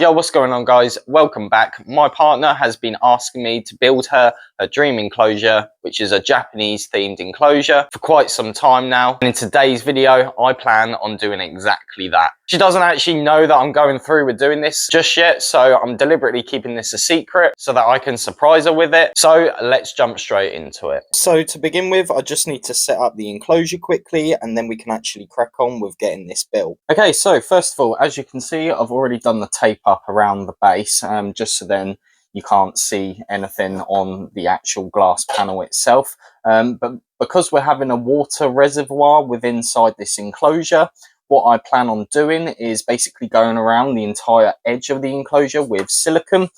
Yo, what's going on, guys? Welcome back. My partner has been asking me to build her a dream enclosure, which is a Japanese themed enclosure, for quite some time now. And in today's video, I plan on doing exactly that. She doesn't actually know that I'm going through with doing this just yet, so I'm deliberately keeping this a secret so that I can surprise her with it. So let's jump straight into it. So to begin with, I just need to set up the enclosure quickly, and then we can actually crack on with getting this built. Okay, so first of all, as you can see, I've already done the tape up around the base, just so then you can't see anything on the actual glass panel itself. But because we're having a water reservoir within inside this enclosure, what I plan on doing is basically going around the entire edge of the enclosure with silicone.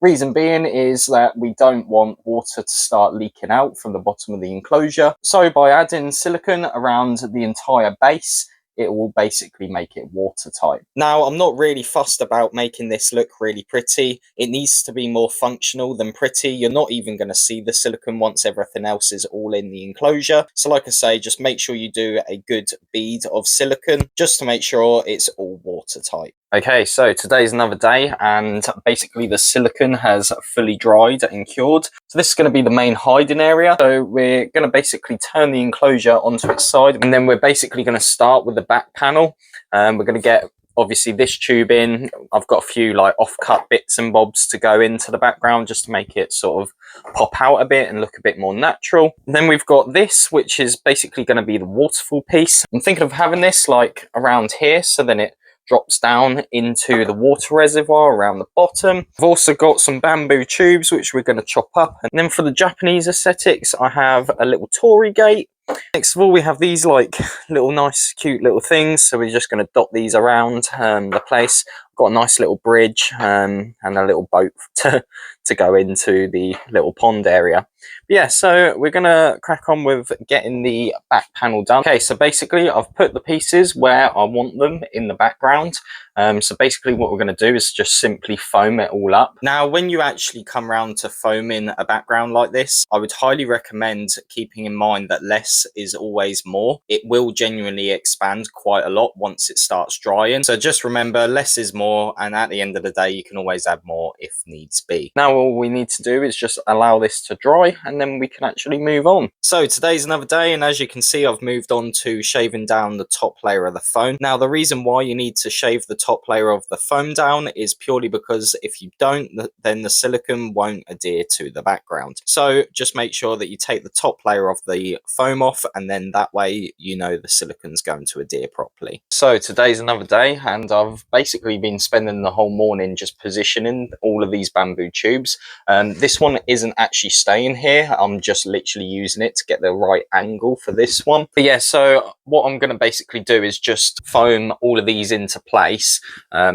Reason being is that we don't want water to start leaking out from the bottom of the enclosure. So by adding silicone around the entire base, it will basically make it watertight. Now, I'm not really fussed about making this look really pretty. It needs to be more functional than pretty. You're not even going to see the silicone once everything else is all in the enclosure. So like I say, just make sure you do a good bead of silicone just to make sure it's all watertight. Okay, so today's another day, and basically the silicone has fully dried and cured. So this is going to be the main hiding area. So we're going to basically turn the enclosure onto its side, and then we're basically going to start with the back panel. We're going to get obviously this tube in. I've got a few like off-cut bits and bobs to go into the background just to make it sort of pop out a bit and look a bit more natural. And then we've got this, which is basically going to be the waterfall piece. I'm thinking of having this like around here, so then it drops down into the water reservoir around the bottom. I've also got some bamboo tubes which we're going to chop up, and then for the Japanese aesthetics I have a little torii gate. Next of all, we have these like little nice cute little things, so we're just going to dot these around the place. I've got a nice little bridge and a little boat to go into the little pond area. But yeah, so we're going to crack on with getting the back panel done. Okay, so basically I've put the pieces where I want them in the background. So basically what we're going to do is just simply foam it all up. Now, when you actually come around to foaming a background like this, I would highly recommend keeping in mind that less is always more. It will genuinely expand quite a lot once it starts drying. So just remember, less is more, and at the end of the day, you can always add more if needs be. Now, all we need to do is just allow this to dry, and then we can actually move on. So today's another day, and as you can see, I've moved on to shaving down the top layer of the foam. Now, the reason why you need to shave the top layer of the foam down is purely because if you don't, then the silicone won't adhere to the background. So just make sure that you take the top layer of the foam off, and then that way you know the silicone's going to adhere properly. So today's another day, and I've basically been spending the whole morning just positioning all of these bamboo tubes. This one isn't actually staying here. I'm just literally using it to get the right angle for this one. But yeah, so what I'm going to basically do is just foam all of these into place,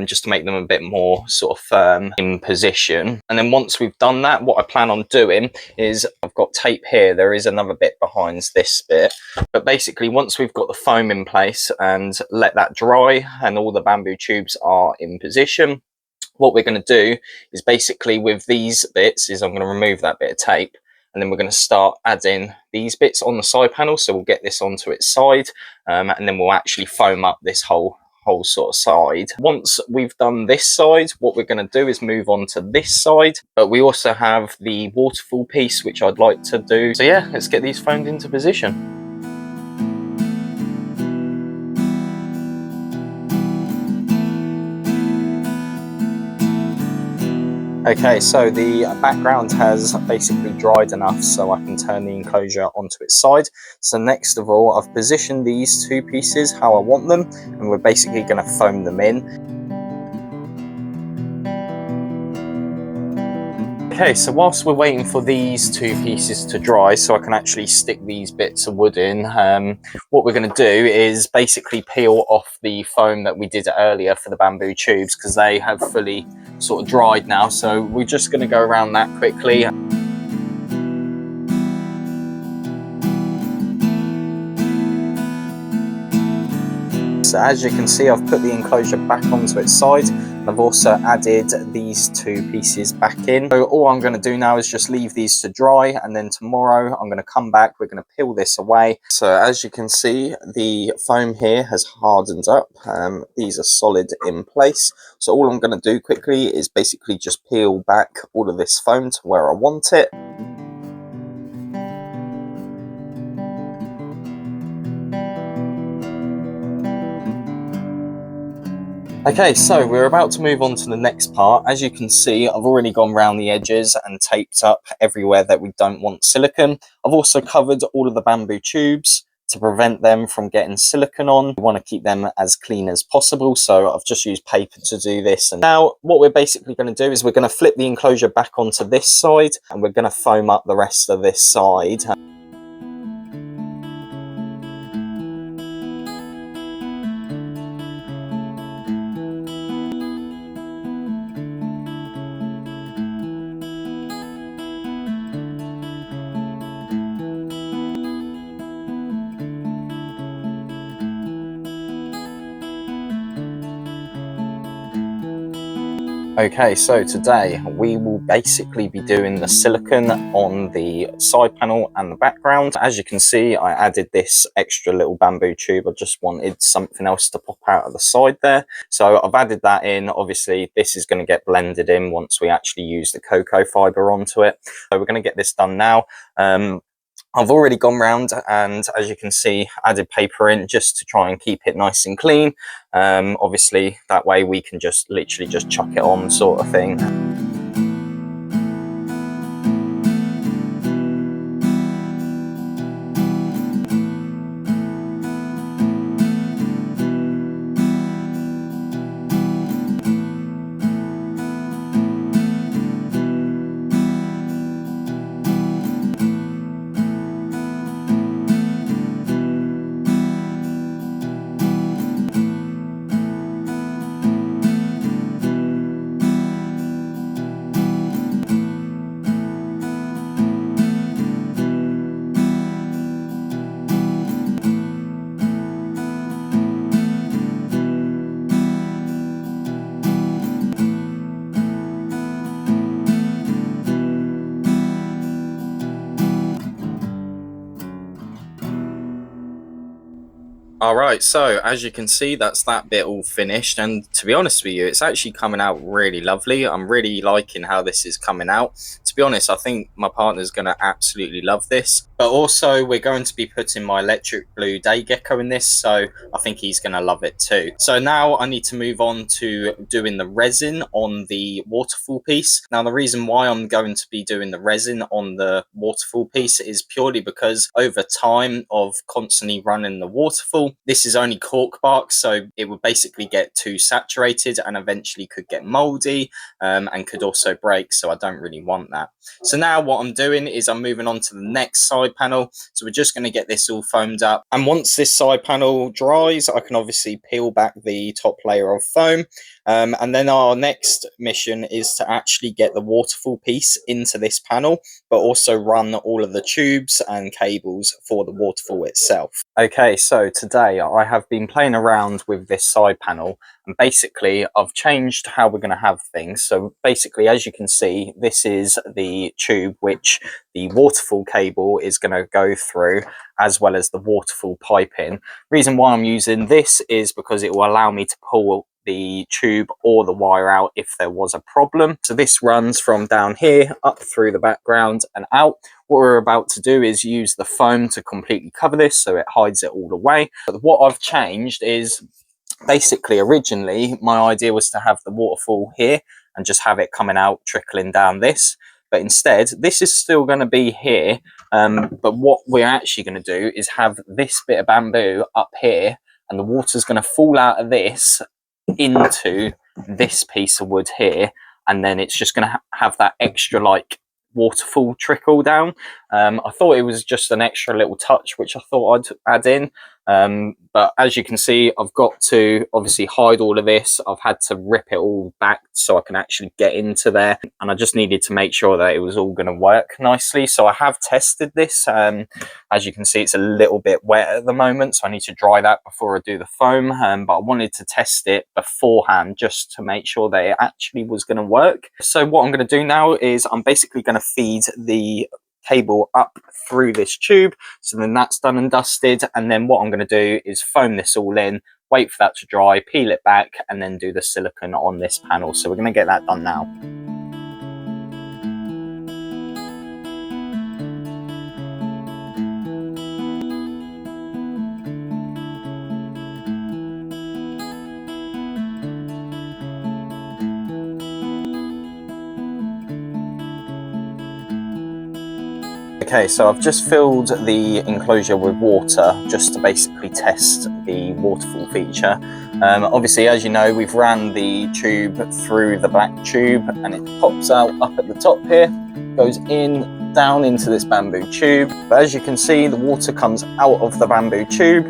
just to make them a bit more sort of firm in position. And then once we've done that, what I plan on doing is, I've got tape here, there is another bit behind this bit, but basically once we've got the foam in place and let that dry and all the bamboo tubes are in position, what we're going to do is basically with these bits is I'm going to remove that bit of tape, and then we're going to start adding these bits on the side panel. So we'll get this onto its side, and then we'll actually foam up this whole sort of side. Once we've done this side, what we're going to do is move on to this side, but we also have the waterfall piece which I'd like to do. So yeah, let's get these foamed into position. Okay, so the background has basically dried enough so I can turn the enclosure onto its side. So next of all, I've positioned these two pieces how I want them, and we're basically going to foam them in. Okay, so whilst we're waiting for these two pieces to dry so I can actually stick these bits of wood in, what we're going to do is basically peel off the foam that we did earlier for the bamboo tubes, because they have fully sort of dried now. So we're just going to go around that quickly. So as you can see, I've put the enclosure back onto its side, I've also added these 2 pieces back in. So all I'm going to do now is just leave these to dry, and then tomorrow I'm going to come back, we're going to peel this away. So as you can see, the foam here has hardened up. These are solid in place. So all I'm going to do quickly is basically just peel back all of this foam to where I want it. Okay, so we're about to move on to the next part. As you can see, I've already gone around the edges and taped up everywhere that we don't want silicone. I've also covered all of the bamboo tubes to prevent them from getting silicone on. We want to keep them as clean as possible, so I've just used paper to do this. And now what we're basically going to do is we're going to flip the enclosure back onto this side, and we're going to foam up the rest of this side. Okay, so today we will basically be doing the silicone on the side panel and the background. As you can see, I added this extra little bamboo tube. I just wanted something else to pop out of the side there. So I've added that in. Obviously, this is going to get blended in once we actually use the cocoa fibre onto it. So we're going to get this done now. I've already gone round and, as you can see, added paper in just to try and keep it nice and clean. Obviously, that way we can just literally just chuck it on, sort of thing. Alright, so as you can see, that's that bit all finished, and to be honest with you, it's actually coming out really lovely. I'm really liking how this is coming out. To be honest, I think my partner's going to absolutely love this. But also, we're going to be putting my Electric Blue Day Gecko in this, so I think he's going to love it too. So now I need to move on to doing the resin on the waterfall piece. Now, the reason why I'm going to be doing the resin on the waterfall piece is purely because over time of constantly running the waterfall, this is only cork bark, so it would basically get too saturated and eventually could get moldy and could also break, so I don't really want that. So now what I'm doing is I'm moving on to the next side panel. So we're just going to get this all foamed up, and once this side panel dries, I can obviously peel back the top layer of foam. And then our next mission is to actually get the waterfall piece into this panel, but also run all of the tubes and cables for the waterfall itself. Okay, so today I have been playing around with this side panel, and basically I've changed how we're going to have things. So basically, as you can see, this is the tube which the waterfall cable is going to go through, as well as the waterfall piping. Reason why I'm using this is because it will allow me to pull the tube or the wire out if there was a problem. So this runs from down here up through the background and out. What we're about to do is use the foam to completely cover this so it hides it all away. But what I've changed is basically, originally my idea was to have the waterfall here and just have it coming out, trickling down this. But instead, this is still going to be here. But what we're actually going to do is have this bit of bamboo up here, and the water's going to fall out of this into this piece of wood here, and then it's just going to have that extra like waterfall trickle down. I thought it was just an extra little touch which I thought I'd add in, But as you can see, I've got to obviously hide all of this. I've had to rip it all back so I can actually get into there, and I just needed to make sure that it was all going to work nicely. So I have tested this. As you can see, it's a little bit wet at the moment, so I need to dry that before I do the foam. But I wanted to test it beforehand just to make sure that it actually was going to work. So what I'm going to do now is I'm basically going to feed the cable up through this tube, so then that's done and dusted, and then what I'm going to do is foam this all in, wait for that to dry, peel it back, and then do the silicone on this panel. So we're going to get that done now. Okay, so I've just filled the enclosure with water just to basically test the waterfall feature. Obviously, as you know, we've ran the tube through the black tube and it pops out up at the top here, goes in, down into this bamboo tube. But as you can see, the water comes out of the bamboo tube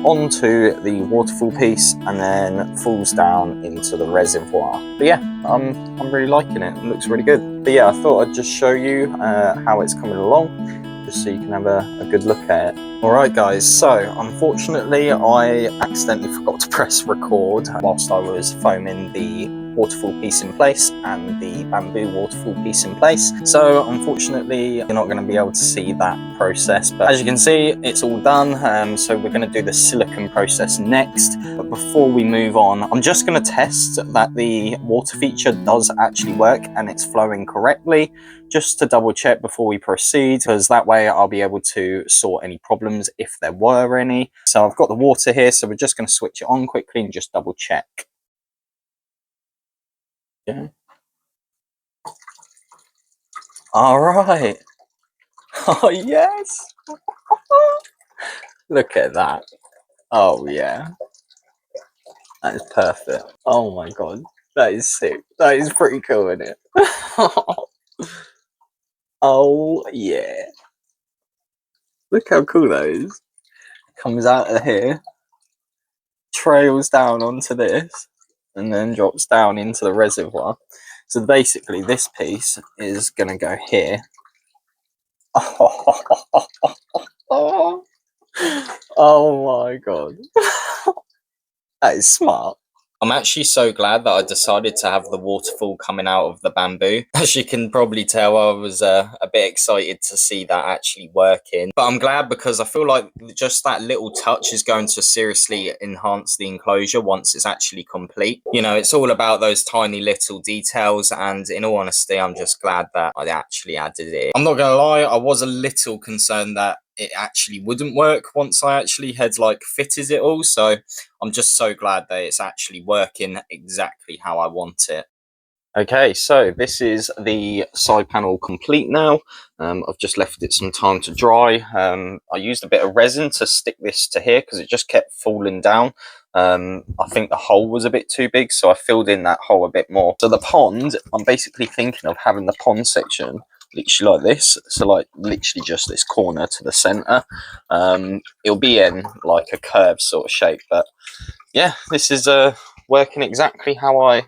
onto the waterfall piece and then falls down into the reservoir. But yeah, I'm really liking it. It looks really good. But yeah, I thought I'd just show you how it's coming along, just so you can have a good look at it. Alright guys, so unfortunately I accidentally forgot to press record whilst I was foaming the waterfall piece in place and the bamboo waterfall piece in place. So unfortunately you're not going to be able to see that process, but as you can see it's all done. So we're going to do the silicone process next, but before we move on, I'm just going to test that the water feature does actually work and it's flowing correctly, just to double check before we proceed, because that way I'll be able to sort any problems if there were any. So I've got the water here, so we're just going to switch it on quickly and just double check. Yeah. All right. Oh yes. Look at that. Oh yeah. That is perfect. Oh my god. That is sick. That is pretty cool, isn't it? Oh yeah. Look how cool that is. Comes out of here, trails down onto this, and then drops down into the reservoir. So basically this piece is going to go here. Oh, oh my god. That is smart. I'm actually so glad that I decided to have the waterfall coming out of the bamboo. As you can probably tell, I was a bit excited to see that actually working. But I'm glad because I feel like just that little touch is going to seriously enhance the enclosure once it's actually complete. You know, it's all about those tiny little details, and in all honesty, I'm just glad that I actually added it. I'm not gonna lie, I was a little concerned that it actually wouldn't work once I actually had like fitted it all, so I'm just so glad that it's actually working exactly how I want it. Okay, so this is the side panel complete now. I've just left it some time to dry. I used a bit of resin to stick this to here because it just kept falling down. I think the hole was a bit too big, so I filled in that hole a bit more. So the pond, I'm basically thinking of having the pond section literally like this, so like literally just this corner to the center. It'll be in like a curved sort of shape, but yeah, this is working exactly how I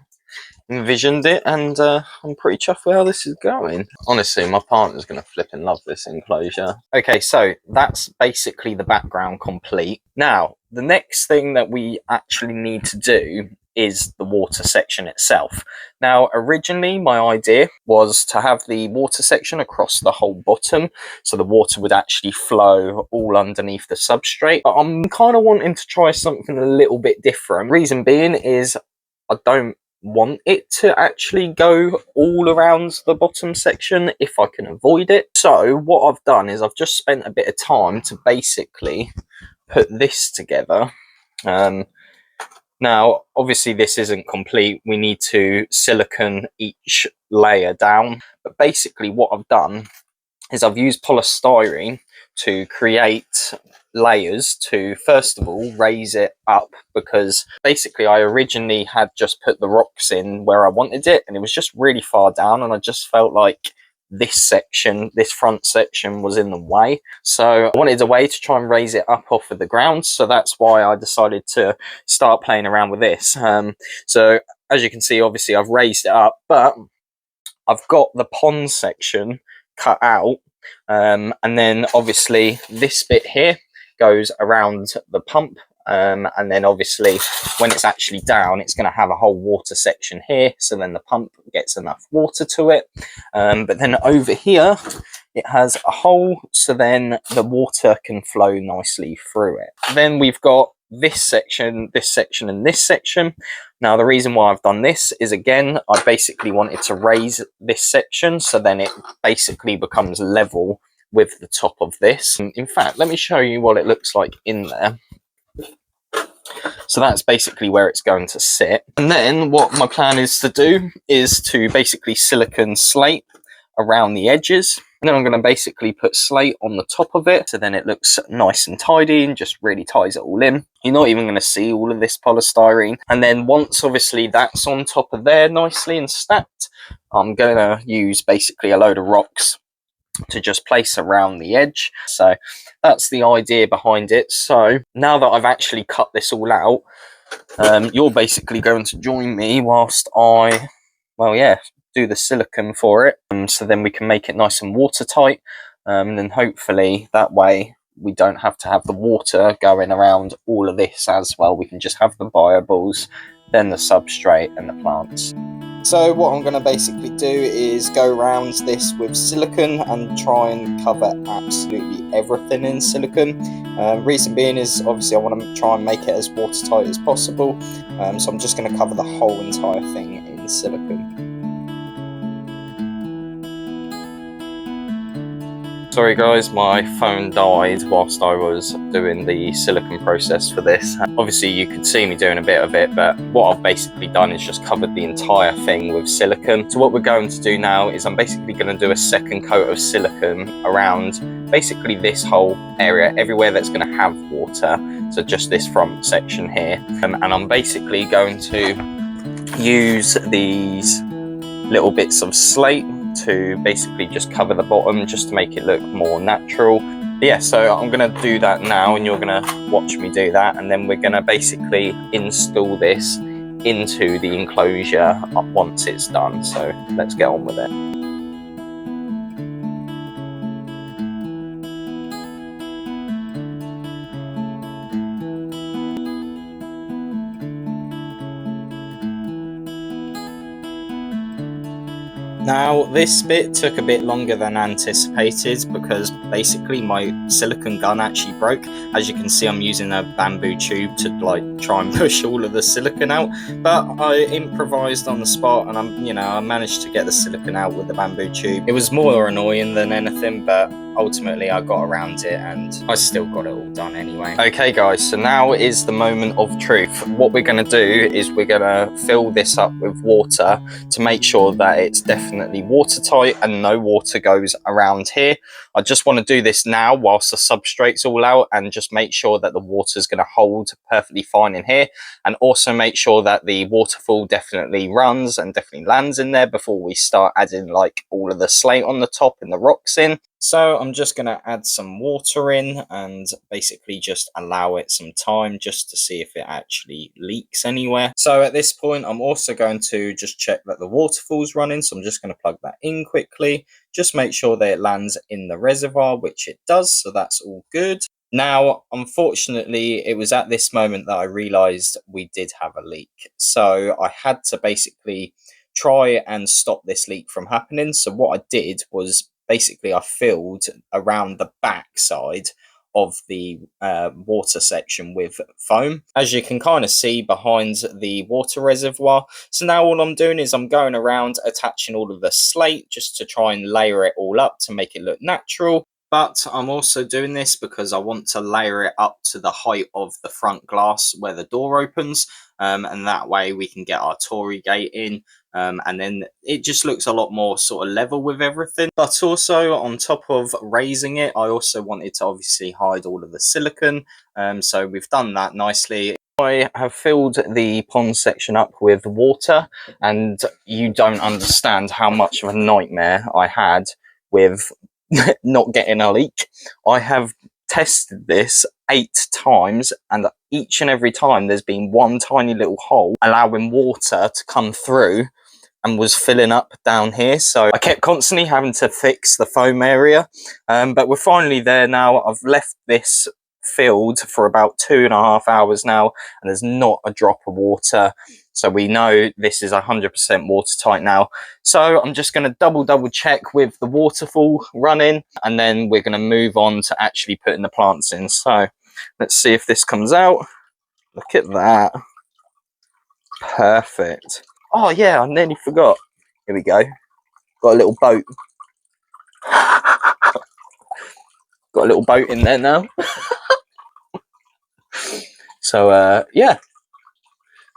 envisioned it, and I'm pretty chuffed with how this is going. Honestly, my partner's gonna flip and love this enclosure. Okay, so that's basically the background complete. Now the next thing that we actually need to do is the water section itself. Now originally my idea was to have the water section across the whole bottom, so the water would actually flow all underneath the substrate, but I'm kind of wanting to try something a little bit different. Reason being is I don't want it to actually go all around the bottom section if I can avoid it. So what I've done is I've just spent a bit of time to basically put this together. Now, obviously this isn't complete. We need to silicone each layer down. But basically what I've done is I've used polystyrene to create layers to, first of all, raise it up, because basically I originally had just put the rocks in where I wanted it and it was just really far down, and I just felt like this section, this front section, was in the way. So I wanted a way to try and raise it up off of the ground. So that's why I decided to start playing around with this. So as you can see, obviously I've raised it up, but I've got the pond section cut out. And then obviously this bit here goes around the pump. And then obviously when it's actually down, it's going to have a whole water section here. So then the pump gets enough water to it. But then over here, it has a hole. So then the water can flow nicely through it. Then we've got this section, and this section. Now, the reason why I've done this is, again, I basically wanted to raise this section. So then it basically becomes level with the top of this. In fact, let me show you what it looks like in there. So that's basically where it's going to sit. And then what my plan is to do is to basically silicone slate around the edges. And then I'm going to basically put slate on the top of it. So then it looks nice and tidy and just really ties it all in. You're not even going to see all of this polystyrene. And then once obviously that's on top of there nicely and stacked, I'm going to use basically a load of rocks to just place around the edge. So that's the idea behind it. So now that I've actually cut this all out, you're basically going to join me whilst I, well, yeah, do the silicone for it. So then we can make it nice and watertight. And then hopefully that way we don't have to have the water going around all of this as well. We can just have the bio balls, then the substrate and the plants. So what I'm going to basically do is go around this with silicone and try and cover absolutely everything in silicone. Reason being is obviously I want to try and make it as watertight as possible. So I'm just going to cover the whole entire thing in silicone. Sorry guys, my phone died whilst I was doing the silicone process for this. Obviously you could see me doing a bit of it, but what I've basically done is just covered the entire thing with silicone. So what we're going to do now is I'm basically going to do a second coat of silicone around basically this whole area, everywhere that's going to have water. So just this front section here. And I'm basically going to use these little bits of slate to basically just cover the bottom just to make it look more natural. But yeah, so I'm going to do that now and you're going to watch me do that, and then we're going to basically install this into the enclosure once it's done. So let's get on with it. Now, this bit took a bit longer than anticipated because basically my silicone gun actually broke. As you can see, I'm using a bamboo tube to like try and push all of the silicone out, but I improvised on the spot and I managed to get the silicone out with the bamboo tube. It was more annoying than anything, but ultimately I got around it and I still got it all done anyway. Okay guys, so now is the moment of truth. What we're going to do is we're going to fill this up with water to make sure that it's definitely watertight and no water goes around here. I just want to do this now whilst the substrate's all out and just make sure that the water's going to hold perfectly fine in here, and also make sure that the waterfall definitely runs and definitely lands in there before we start adding like all of the slate on the top and the rocks in. So I'm just going to add some water in and basically just allow it some time just to see if it actually leaks anywhere. So at this point, I'm also going to just check that the waterfall's running. So I'm just going to plug that in quickly. Just make sure that it lands in the reservoir, which it does. So that's all good. Now, unfortunately, it was at this moment that I realized we did have a leak. So I had to basically try and stop this leak from happening. So what I did was basically I filled around the back side of the water section with foam, as you can kind of see behind the water reservoir. So now all I'm doing is I'm going around attaching all of the slate just to try and layer it all up to make it look natural. But I'm also doing this because I want to layer it up to the height of the front glass where the door opens, and that way we can get our torii gate in. And then it just looks a lot more sort of level with everything. But also on top of raising it, I also wanted to obviously hide all of the silicone. So we've done that nicely. I have filled the pond section up with water, and you don't understand how much of a nightmare I had with not getting a leak. I have tested this 8 times, and each and every time there's been one tiny little hole allowing water to come through and was filling up down here. So I kept constantly having to fix the foam area, but we're finally there now. I've left this filled for about 2.5 hours now, and there's not a drop of water, so we know this is 100% watertight now. So I'm just going to double check with the waterfall running, and then we're going to move on to actually putting the plants in. So let's see if this comes out. Look at that. Perfect. Oh yeah, I nearly forgot. Here we go. Got a little boat. Got a little boat in there now. So yeah,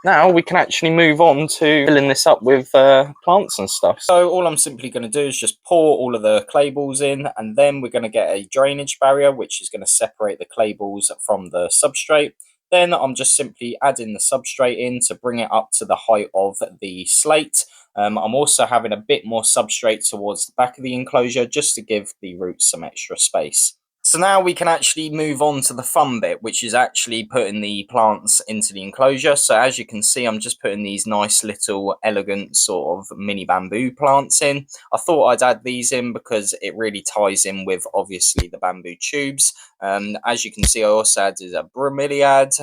now we can actually move on to filling this up with plants and stuff. So all I'm simply going to do is just pour all of the clay balls in, and then we're going to get a drainage barrier which is going to separate the clay balls from the substrate. Then I'm just simply adding the substrate in to bring it up to the height of the slate. I'm also having a bit more substrate towards the back of the enclosure just to give the roots some extra space. So now we can actually move on to the fun bit, which is actually putting the plants into the enclosure. So as you can see, I'm just putting these nice little elegant sort of mini bamboo plants in. I thought I'd add these in because it really ties in with obviously the bamboo tubes. As you can see, I also added a bromeliad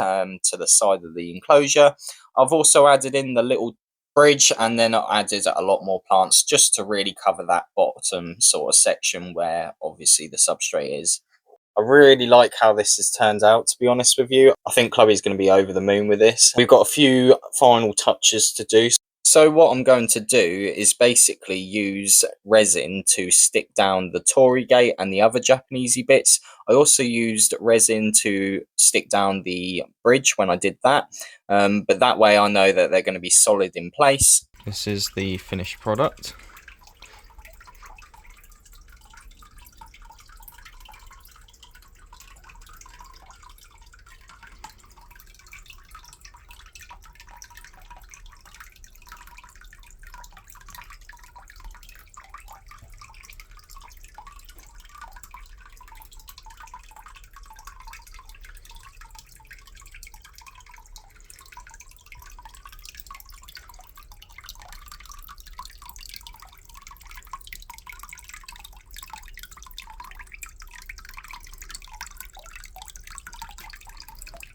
to the side of the enclosure. I've also added in the little bridge, and then I added a lot more plants just to really cover that bottom sort of section where obviously the substrate is. I really like how this has turned out, to be honest with you. I think Chloe's going to be over the moon with this. We've got a few final touches to do. So what I'm going to do is basically use resin to stick down the torii gate and the other Japanesey bits. I also used resin to stick down the bridge when I did that, but that way I know that they're going to be solid in place. This is the finished product.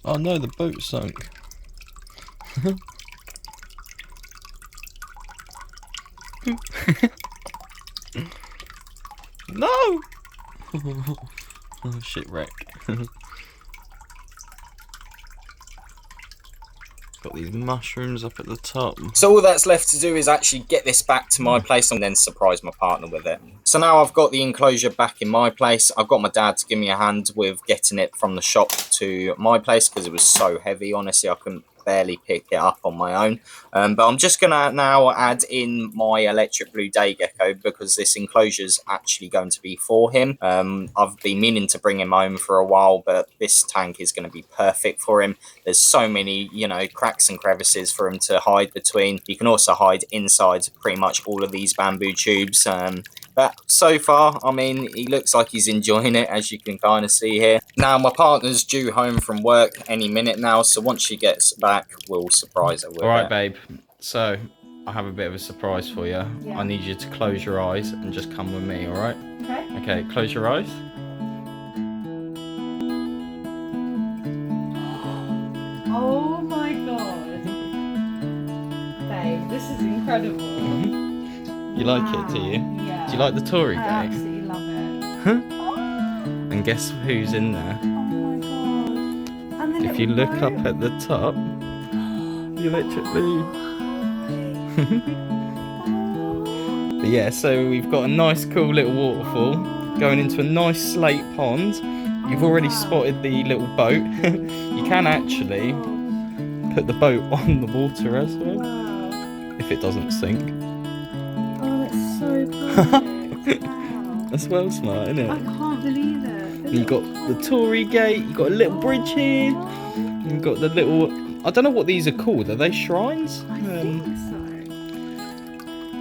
Oh no, the boat sunk. No! Oh, shipwreck. Got these mushrooms up at the top. So all that's left to do is actually get this back to my place and then surprise my partner with it. So now I've got the enclosure back in my place. I've got my dad to give me a hand with getting it from the shop to my place because it was so heavy. Honestly, I couldn't barely pick it up on my own. But I'm just gonna now add in my Electric Blue Day Gecko because this enclosure is actually going to be for him. I've been meaning to bring him home for a while, but this tank is going to be perfect for him. There's so many, you know, cracks and crevices for him to hide between. You can also hide inside pretty much all of these bamboo tubes. But so far, I mean, he looks like he's enjoying it, as you can kind of see here. Now, my partner's due home from work any minute now, so once she gets back, we'll surprise her with it. All right, babe. So, I have a bit of a surprise for you. Yeah. I need you to close your eyes and just come with me, all right? Okay. Okay, close your eyes. Oh my god. Babe, this is incredible. Mm-hmm. You like it, do you? Yeah. Do you like the torii gate? I absolutely love it. Huh? Oh. And guess who's in there? Oh my god. And the if you look boat? up at the top, the Electric Blue. But yeah, so we've got a nice cool little waterfall going into a nice slate pond. You've already spotted the little boat. You can actually put the boat on the water as well. Wow. If it doesn't sink. So perfect. Wow. That's well smart, isn't it? I can't believe it. You got the torii gate, you got a little bridge here, you've got the little I don't know what these are called. Are they shrines? I think so.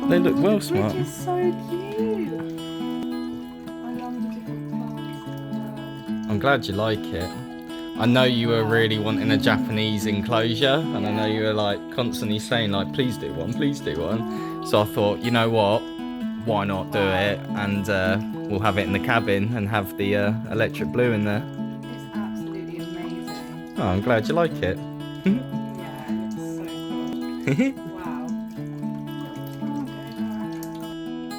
They look well the smart. bridge is so cute. I love the different colours. I'm glad you like it. I know you were really wanting a Japanese enclosure, and I know you were like constantly saying like, please do one, please do one. So I thought, you know what, why not do it, and we'll have it in the cabin and have the electric blue in there. It's absolutely amazing. Oh, I'm glad you like it. Yeah, it looks so cool. Wow.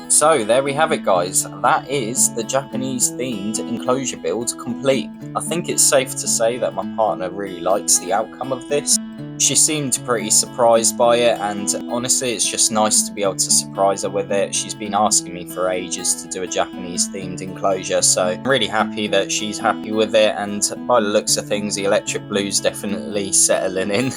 So there we have it, guys. That is the Japanese themed enclosure build complete. I think it's safe to say that my partner really likes the outcome of this. She seemed pretty surprised by it, and honestly it's just nice to be able to surprise her with it. She's been asking me for ages to do a Japanese themed enclosure, so I'm really happy that she's happy with it, and by the looks of things the electric blue's definitely settling in.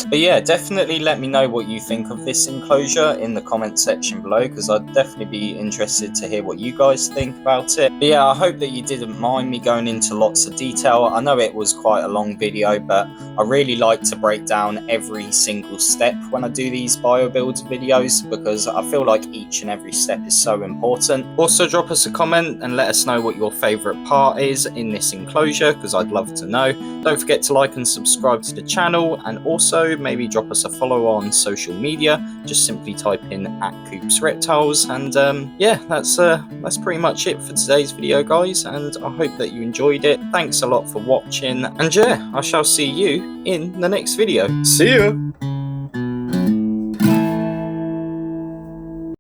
But yeah, definitely let me know what you think of this enclosure in the comment section below, because I'd definitely be interested to hear what you guys think about it. But yeah, I hope that you didn't mind me going into lots of detail. I know it was quite a long video, but I really like to break down every single step when I do these bio builds videos, because I feel like each and every step is so important. Also drop us a comment and let us know what your favourite part is in this enclosure, because I'd love to know. Don't forget to like and subscribe to the channel, and also maybe drop us a follow on social media. Just simply type in @CoopsReptiles, and yeah, that's pretty much it for today's video, guys, and I hope that you enjoyed it. Thanks a lot for watching, and yeah, I shall see you in the next video. See ya!